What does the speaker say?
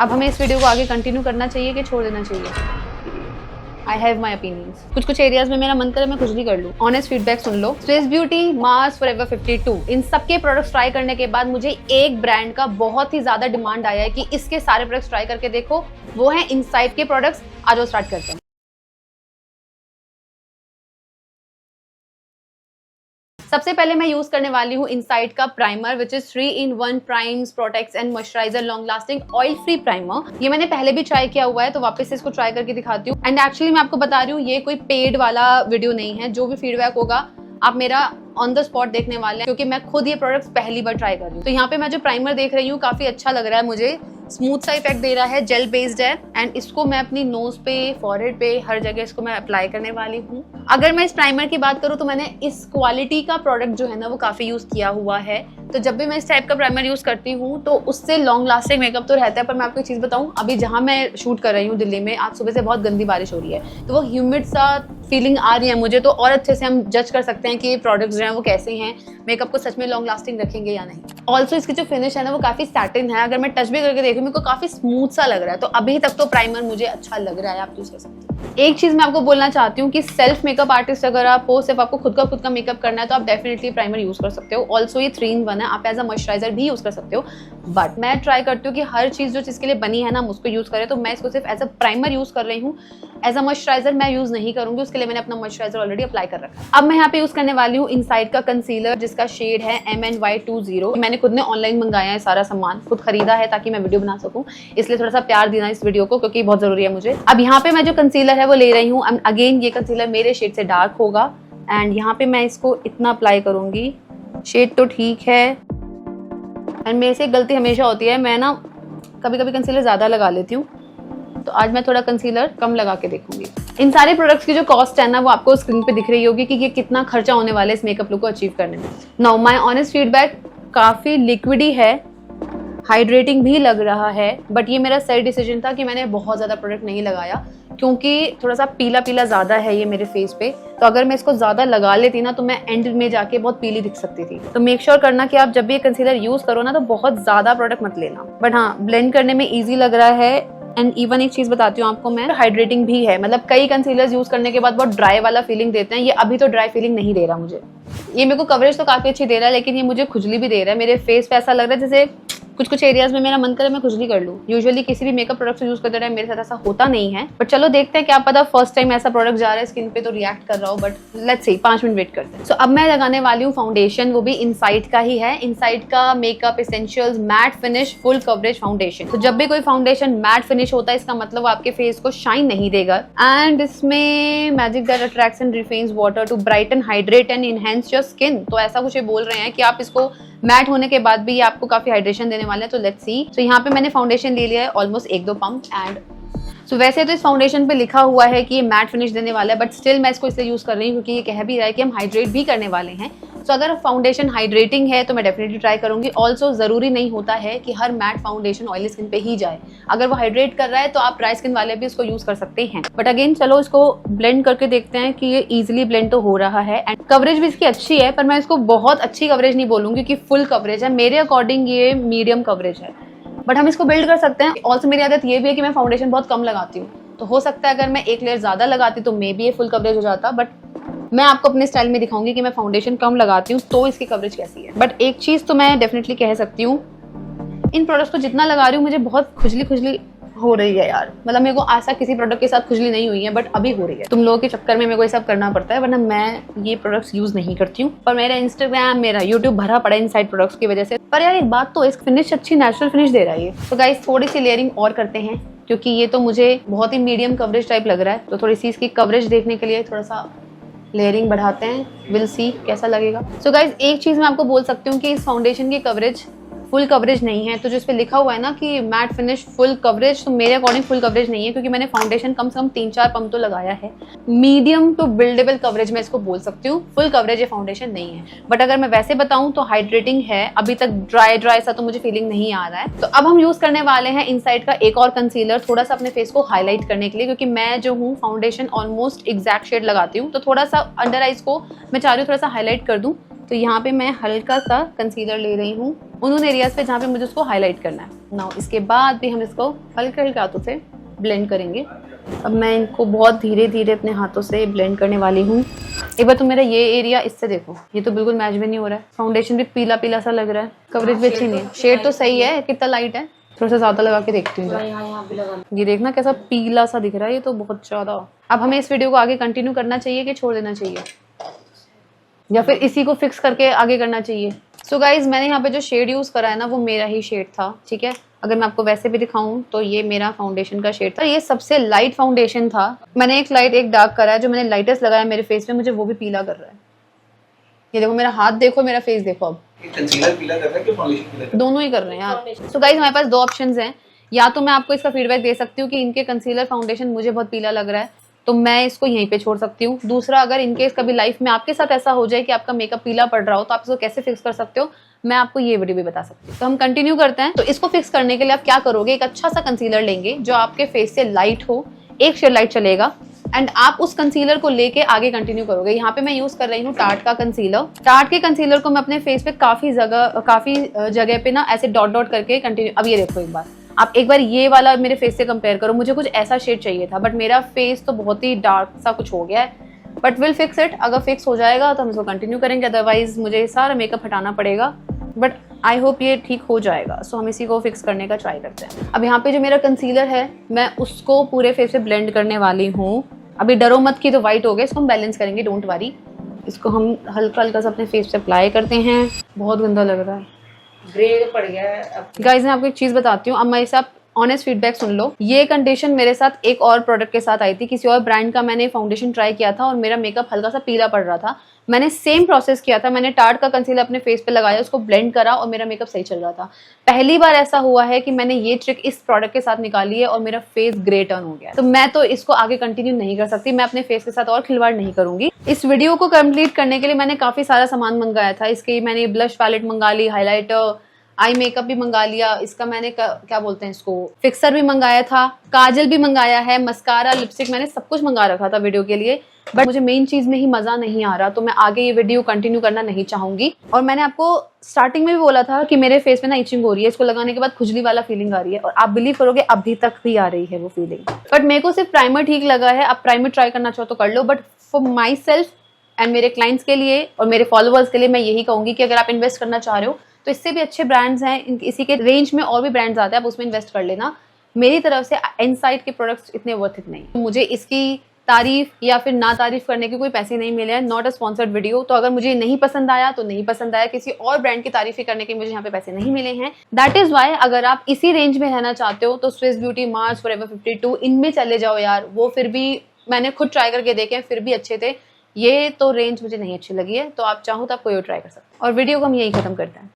अब हमें इस वीडियो को आगे कंटिन्यू करना चाहिए कि छोड़ देना चाहिए? I have my opinions. कुछ एरियाज में मेरा मन करे मैं कुछ भी कर लूँ। ऑनेस्ट फीडबैक सुन लो। स्विस ब्यूटी, मार्स, फॉरएवर 52, इन सबके प्रोडक्ट्स ट्राई करने के बाद मुझे एक ब्रांड का बहुत ही ज्यादा डिमांड आया है कि इसके सारे प्रोडक्ट्स ट्राई करके देखो। वो है इनसाइट के प्रोडक्ट्स। आज वो स्टार्ट करते हैं। सबसे पहले मैं यूज करने वाली हूँ इनसाइट का primer which is 3-in-1 primes, protects and moisturiser long lasting oil free primer. ये मैंने पहले भी ट्राई किया हुआ है तो वापस से इसको ट्राई करके दिखाती हूँ। एंड एक्चुअली मैं आपको बता रही हूँ ये कोई पेड वाला वीडियो नहीं है। जो भी फीडबैक होगा आप मेरा ऑन द स्पॉट देखने वाले हैं क्योंकि मैं खुद ये प्रोडक्ट्स पहली बार ट्राई कर रही हूँ। तो यहाँ पे मैं जो प्राइमर देख रही हूँ काफी अच्छा लग रहा है मुझे। स्मूथ सा इफेक्ट दे रहा है, जेल बेस्ड है एंड इसको मैं अपनी नोज पे, फॉरहेड पे, हर जगह इसको मैं अप्लाई करने वाली हूँ। अगर मैं इस प्राइमर की बात करूँ तो मैंने इस क्वालिटी का प्रोडक्ट जो है ना वो काफी यूज किया हुआ है। तो जब भी मैं इस टाइप का प्राइमर यूज करती हूँ तो उससे लॉन्ग लास्टिंग मेकअप तो रहता है। पर मैं आपको एक चीज बताऊँ, अभी जहाँ मैं शूट कर रही हूँ दिल्ली में, आज सुबह से बहुत गंदी बारिश हो रही है तो वो ह्यूमिड सा फीलिंग आ रही है मुझे। तो और अच्छे से हम जज कर सकते हैं कि ये प्रोडक्ट्स जो हैं वो कैसे हैं, मेकअप को सच में लॉन्ग लास्टिंग रखेंगे या नहीं। ऑल्सो इसकी जो फिनिश है ना वो काफी सैटिन है। अगर मैं टच भी करके देखूँ मेरे को काफी स्मूथ सा लग रहा है। तो अभी तक तो प्राइमर मुझे अच्छा लग रहा है, आप यूज कर सकते हैं। एक चीज मैं आपको बोलना चाहती हूँ कि सेल्फ मेकअप आर्टिस्ट अगर आप हो, सिर्फ आपको खुद का मेकअप करना है तो आप डेफिनेटली प्राइमर यूज कर सकते हो। ऑल्सो ये 3-in-1 है, आप एज अ मॉइस्चराइजर भी यूज कर सकते हो। बट मैं ट्राई करती हूँ कि हर चीज जो चीज के लिए बनी है ना हम उसको यूज करें। तो मैं इसको सिर्फ एज अ प्राइमर यूज कर रही हूँ, एज अ मॉइस्चराइजर मैं यूज नहीं करूंगी। उसके लिए मैंने अपना मॉइस्चराइजर ऑलरेडी अप्लाई कर रखा है। अब मैं यहाँ पे यूज करने वाली हूँ इनसाइट का कंसीलर जिसका शेड है MNY20। मैंने खुद ने ऑनलाइन मंगाया है सारा सामान, खुद खरीदा है ताकि मैं वीडियो बना सकूं, इसलिए थोड़ा सा प्यार देना इस वीडियो को क्योंकि बहुत जरूरी है मुझे। अब यहाँ पे मैं जो कंसीलर है वो ले रही हूँ। अगेन ये कंसीलर मेरे शेड से डार्क होगा एंड यहाँ पे मैं इसको इतना अप्लाई करूंगी। शेड तो ठीक है एंड मेरे से गलती हमेशा होती है, मैं ना कभी कभी कंसीलर ज्यादा लगा लेती हूँ। तो आज मैं थोड़ा कंसीलर कम लगा के देखूंगी। इन सारे प्रोडक्ट्स की जो कॉस्ट है ना वो आपको स्क्रीन पे दिख रही होगी कि ये कितना खर्चा होने वाला है इस मेकअप लुक को अचीव करने में। नाउ माय ऑनेस्ट फीडबैक, काफी लिक्विडी है, हाइड्रेटिंग भी लग रहा है। बट ये मेरा सही डिसीजन था कि मैंने बहुत ज्यादा प्रोडक्ट नहीं लगाया क्योंकि थोड़ा सा पीला पीला ज्यादा है ये मेरे फेस पे। तो अगर मैं इसको ज्यादा लगा लेती ना तो मैं एंड में जाके बहुत पीली दिख सकती थी। तो मेक श्योर करना कि आप जब भी ये कंसीलर यूज करो ना तो बहुत ज्यादा प्रोडक्ट मत लेना। बट हाँ, ब्लेंड करने में ईजी लग रहा है एंड इवन एक चीज बताती हूँ आपको मैं, हाइड्रेटिंग भी है। मतलब कई कंसीलर्स यूज करने के बाद बहुत ड्राई वाला फीलिंग देते हैं, ये अभी तो ड्राई फीलिंग नहीं दे रहा मुझे। ये मेरे को कवरेज तो काफी अच्छी दे रहा है लेकिन ये मुझे खुजली भी दे रहा है। मेरे फेस पे ऐसा लग रहा है जैसे कुछ एरियाज में मेरा मन करे मैं खुजली कर लूँ। यूजुअली किसी भी मेकअप प्रोडक्ट यूज करते टाइम मेरे साथ ऐसा होता नहीं है। बट चलो देखते हैं, क्या पता फर्स्ट टाइम ऐसा प्रोडक्ट जा रहा है स्किन पे तो रिएक्ट कर रहा हो। But let's see, 5 minute wait करते हैं। सो अब मैं लगाने वाली हूँ फाउंडेशन, वो भी इनसाइट का ही है। इनसाइट का makeup essentials matte finish full coverage foundation. तो जब भी कोई फाउंडेशन मैट फिनिश होता है इसका मतलब आपके फेस को शाइन नहीं देगा। एंड इसमें magic that attracts and refines water to brighten, hydrate and enhance your skin. तो ऐसा कुछ ये बोल रहे हैं कि आप इसको मैट होने के बाद भी ये आपको काफी हाइड्रेशन देने वाले हैं। तो लेट्स सी। तो यहाँ पे मैंने फाउंडेशन ले लिया है ऑलमोस्ट 1-2 पंप एंड सो वैसे तो इस फाउंडेशन पे लिखा हुआ है कि ये मैट फिनिश देने वाला है बट स्टिल मैं इसको इसलिए यूज कर रही हूँ क्योंकि ये कह भी रहा है कि हम हाइड्रेट भी करने वाले हैं। सो अगर फाउंडेशन हाइड्रेटिंग है तो मैं डेफिनेटली ट्राई करूंगी। ऑल्सो जरूरी नहीं होता है कि हर मैट फाउंडेशन ऑयली स्किन पे ही जाए। अगर वो हाइड्रेट कर रहा है तो आप ड्राई स्किन वाले भी इसको यूज कर सकते हैं। बट अगेन चलो इसको ब्लेंड करके देखते हैं कि ये इजिली ब्लेंड तो हो रहा है एंड कवरेज भी इसकी अच्छी है। पर मैं इसको बहुत अच्छी कवरेज नहीं बोलूंगी कि फुल कवरेज है, मेरे अकॉर्डिंग ये मीडियम कवरेज है। बट हम इसको बिल्ड कर सकते हैं। ऑल्सो मेरी आदत ये भी है कि मैं फाउंडेशन बहुत कम लगाती हूँ, तो हो सकता है अगर मैं एक लेयर ज्यादा लगाती तो मे बी ये फुल कवरेज हो जाता। बट मैं आपको अपने स्टाइल में दिखाऊंगी कि मैं फाउंडेशन कम लगाती हूँ तो इसकी कवरेज कैसी है। बट एक चीज तो मैं डेफिनेटली कह सकती हूँ, इन प्रोडक्ट्स को जितना लगा रही हूँ मुझे बहुत खुजली हो रही है यार। मतलब मेरे को आज तक किसी प्रोडक्ट के साथ खुजली नहीं हुई है बट अभी हो रही है। तुम लोगों के चक्कर में मेरे को ये सब करना पड़ता है वरना मैं ये प्रोडक्ट्स यूज नहीं करती हूँ। पर मेरा इंस्टाग्राम, मेरा यूट्यूब भरा पड़ा है इनसाइड प्रोडक्ट्स की वजह से। पर यार एक बात तो, इस फिनिश अच्छी नेचुरल फिनिश दे रहा है ये। तो गाइस थोड़ी सी लेयरिंग और करते हैं क्योंकि ये तो मुझे बहुत ही मीडियम कवरेज टाइप लग रहा है। तो थोड़ी सी इसकी कवरेज देखने के लिए थोड़ा सा लेयरिंग बढ़ाते हैं। विल सी कैसा लगेगा। सो गाइज एक चीज मैं आपको बोल सकती हूँ कि इस फाउंडेशन की कवरेज फुल कवरेज नहीं है। तो जिस पे लिखा हुआ है ना कि मैट फिनिश फुल कवरेज, तो मेरे अकॉर्डिंग फुल कवरेज नहीं है क्योंकि मैंने फाउंडेशन कम से कम 3-4 पंप तो लगाया है। मीडियम टू बिल्डेबल कवरेज मैं इसको बोल सकती हूँ, फुल कवरेज ये फाउंडेशन नहीं है। बट अगर मैं वैसे बताऊं तो हाइड्रेटिंग है, अभी तक ड्राई सा तो मुझे फीलिंग नहीं आ रहा है। तो अब हम यूज करने वाले हैं इनसाइट का एक और कंसीलर, थोड़ा सा अपने फेस को हाईलाइट करने के लिए क्योंकि मैं जो हूँ फाउंडेशन ऑलमोस्ट एग्जैक्ट शेड लगाती हूँ। तो थोड़ा सा अंडर आइज को मैं चाह रही हूँ थोड़ा सा हाईलाइट कर दूं तो यहाँ पे मैं हल्का सा कंसीलर ले रही हूँ उन एरियाज पे जहाँ पे मुझे उसको हाईलाइट करना है। नाउ इसके बाद भी हम इसको हल्के हल्के हाथों से ब्लेंड करेंगे। अब मैं इनको बहुत धीरे धीरे अपने हाथों से ब्लेंड करने वाली हूँ। एक बार तुम मेरा ये एरिया इससे देखो, ये तो बिल्कुल मैच भी नहीं हो रहा है। फाउंडेशन भी पीला पीला सा लग रहा है, कवरेज भी अच्छी नहीं है। शेड तो सही है, कितना लाइट है, थोड़ा सा ज्यादा लगा के देखती हूँ। ये देखना कैसा पीला सा दिख रहा है, ये तो बहुत ज्यादा। अब हमें इस वीडियो को आगे कंटिन्यू करना चाहिए कि छोड़ देना चाहिए, या फिर इसी को फिक्स करके आगे करना चाहिए? सो गाइज मैंने यहाँ पे जो शेड यूज करा है ना वो मेरा ही शेड था, ठीक है। अगर मैं आपको वैसे भी दिखाऊं तो ये मेरा फाउंडेशन का शेड था, ये सबसे लाइट फाउंडेशन था। मैंने एक लाइट एक डार्क करा है, जो मैंने लाइटेस्ट लगाया मेरे फेस पे मुझे वो भी पीला कर रहा है। ये देखो मेरा हाथ देखो, मेरा फेस देखो। अब कंसीलर पीला कर रहा है कि फाउंडेशन पीला कर रहा है? दोनों ही कर रहे हैं यार। सो गाइज हमारे पास दो ऑप्शंस हैं, या तो मैं आपको इसका फीडबैक दे सकती हूँ कि इनके कंसीलर फाउंडेशन मुझे बहुत पीला लग रहा है, तो मैं इसको यहीं पे छोड़ सकती हूँ। दूसरा, अगर इनकेस कभी लाइफ में आपके साथ ऐसा हो जाए कि आपका मेकअप पीला पड़ रहा हो तो आप इसको कैसे फिक्स कर सकते हो, मैं आपको ये वीडियो भी बता सकती हूँ। तो हम कंटिन्यू करते हैं। तो इसको फिक्स करने के लिए आप क्या करोगे, एक अच्छा सा कंसीलर लेंगे जो आपके फेस से लाइट हो, एक शेड लाइट चलेगा, एंड आप उस कंसीलर को लेके आगे कंटिन्यू करोगे। यहाँ पे मैं यूज कर रही हूँ टार्ट का कंसीलर। टार्ट के कंसीलर को मैं अपने फेस पे काफी जगह पे ना ऐसे डॉट डॉट करके कंटिन्यू। अब ये देखो एक बार, आप एक बार ये वाला मेरे फेस से कंपेयर करो। मुझे कुछ ऐसा शेड चाहिए था, बट मेरा फेस तो बहुत ही डार्क सा कुछ हो गया है। But will fix it. अगर फिक्स हो जाएगा तो हम इसको कंटिन्यू करेंगे, अदरवाइज मुझे सारा मेकअप हटाना पड़ेगा। बट आई होप ये ठीक हो जाएगा। सो हम इसी को फिक्स करने का ट्राई करते हैं। अब यहाँ पे जो मेरा कंसीलर है मैं उसको पूरे फेस पे ब्लेंड करने वाली हूँ। अभी डरो मत कि तो वाइट हो गया, इसको हम बैलेंस करेंगे, डोंट वरी। इसको हम हल्का हल्का सा अपने फेस पे अप्लाई करते हैं। बहुत गंदा लग रहा है, ग्रे पड़ गया है। गाइज मैं आपको एक चीज बताती हूँ, अब मेरे साथ ऑनेस्ट फीडबैक सुन लो। ये कंडीशन मेरे साथ एक और प्रोडक्ट के साथ आई थी, किसी और ब्रांड का मैंने फाउंडेशन ट्राई किया था और मेरा मेकअप हल्का सा पीला पड़ रहा था। मैंने सेम प्रोसेस किया था, मैंने टार्ट का कंसीलर अपने फेस पे लगाया, उसको ब्लेंड करा और मेरा मेकअप सही चल रहा था। पहली बार ऐसा हुआ है कि मैंने ये ट्रिक इस प्रोडक्ट के साथ निकाली है और मेरा फेस ग्रे टर्न हो गया। तो मैं तो इसको आगे कंटिन्यू नहीं कर सकती, मैं अपने फेस के साथ और खिलवाड़ नहीं करूंगी। इस वीडियो को कंप्लीट करने के लिए मैंने काफी सारा सामान मंगाया था। इसके मैंने ब्लश पैलेट मंगा ली, हाईलाइटर, आई मेकअप भी मंगा लिया, इसका मैंने क्या बोलते हैं इसको, फिक्सर भी मंगाया था, काजल भी मंगाया है, मस्कारा, लिपस्टिक, मैंने सब कुछ मंगा रखा था वीडियो के लिए। बट मुझे मेन चीज में ही मजा नहीं आ रहा, तो मैं आगे ये वीडियो कंटिन्यू करना नहीं चाहूंगी। और मैंने आपको स्टार्टिंग में भी बोला था कि मेरे फेस में ना इचिंग हो रही है, इसको लगाने के बाद खुजली वाला फीलिंग आ रही है, और आप बिलीव करोगे अभी तक भी आ रही है वो फीलिंग। बट मेरे को सिर्फ प्राइमर ठीक लगा है। आप प्राइमर ट्राई करना चाहो तो कर लो, but for myself and मेरे क्लाइंट्स के लिए और मेरे फॉलोअर्स के लिए मैं यही कहूंगी कि अगर आप इन्वेस्ट करना चाह रहे हो तो इससे भी अच्छे ब्रांड्स हैं, इसी के रेंज में और भी ब्रांड्स आते हैं, आप उसमें इन्वेस्ट कर लेना। मेरी तरफ से इनसाइट के प्रोडक्ट्स इतने वर्थ इट नहीं। मुझे इसकी तारीफ या फिर ना तारीफ करने के कोई पैसे नहीं मिले हैं, नॉट अ स्पॉन्सर्ड वीडियो। तो अगर मुझे नहीं पसंद आया तो नहीं पसंद आया, किसी और ब्रांड की तारीफ करने के मुझे यहाँ पे पैसे नहीं मिले हैं। दैट इज वाई अगर आप इसी रेंज में रहना चाहते हो तो स्विस ब्यूटी, मार्स, फॉरएवर 52 इनमें चले जाओ यार। वो फिर भी मैंने खुद ट्राई करके देखे, फिर भी अच्छे थे। ये तो रेंज मुझे नहीं अच्छी लगी है, तो आप चाहो तो आप कोई और ट्राई कर सकते हो। और वीडियो को हम यही खत्म करते हैं।